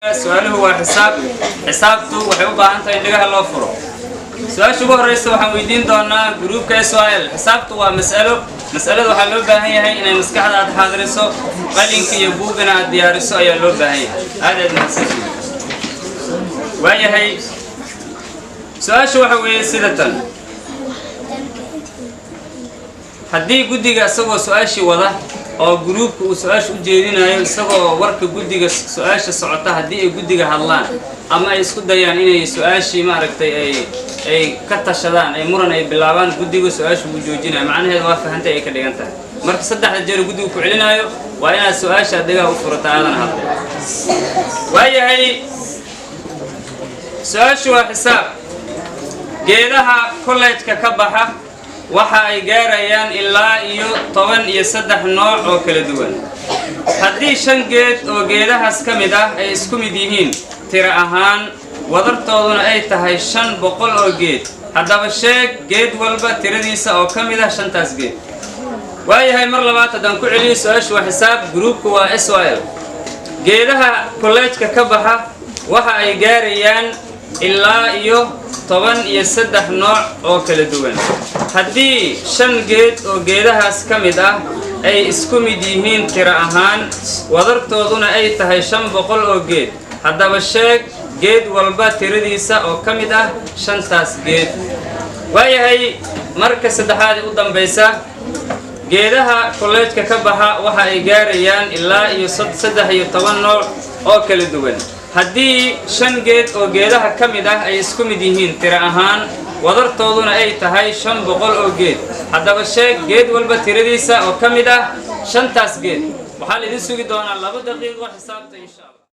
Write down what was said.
سؤاله هو حسابته وحيوبا أنت إنك الله فرو سؤال شبه الرئيس وحميدين دونا جروب كسؤال حسابته مسألة وحلو بهاي هي إن مسكحة عاد حاضرسو قلينك يبوغنا ديارسو أي لو بهاي هذا المسألة وهي هي سؤال شو حوي سيدة حدي جودي سوى سؤال شيء واضح أو جروب وسؤال شو جيرين سوى ورك جودي سؤال صعطة حدي جودي هالله أما يسكت يعني سؤال شيء ما ركتي أي كتشدان أي مرن أي بلابان جودي سؤال شو وجوجنا معناه هذا وافه أنت أي كده أنت مرك صدق الجير جودي وكعلنا وأنا سؤال شديها وفرت هذا هذا وهي سؤال شو حساب جيرها كلها ككبحة waxa ay gaarayaan ilaa iyo 13 nooc oo kala duwan hadii 5 geed oo geedahaas kamid ah ay isku mid yihiin tira ahaan wadartooduna ay tahay 500 oo geed hadaba sheeg geed walba tiradiisa oo kamid ah 5taas geed waayahay mar labaad hadan ku celiyo su'aasha waa xisaab groupku waa SYL geedaha college-ka ka baxa waxa ay gaarayaan ilaa iyo 13 nooc oo kala duwan haddii 5 geed oo geedahaas kamid ah ay isku mid yihiin tira ahaan wadartooduna ay tahay 500 oo geed hadaba sheeg geed walba tiradiisa oo kamid ah 5taas geed waayahay marka saddexaad u dambaysa geedaha college-ka ka baxa waxa ay gaarayaan ilaa iyo 13 nooc oo kala duwan haddii 5 geed oo geedaha kamid ah ay isku mid yihiin tira ahaan wadartooduna ay tahay 500 oo geed hadaba sheeg geed walba tiradiisa oo kamid ah 5taas geed waxa la idin sugi doonaa 2 daqiiqo xisaabta insha Allah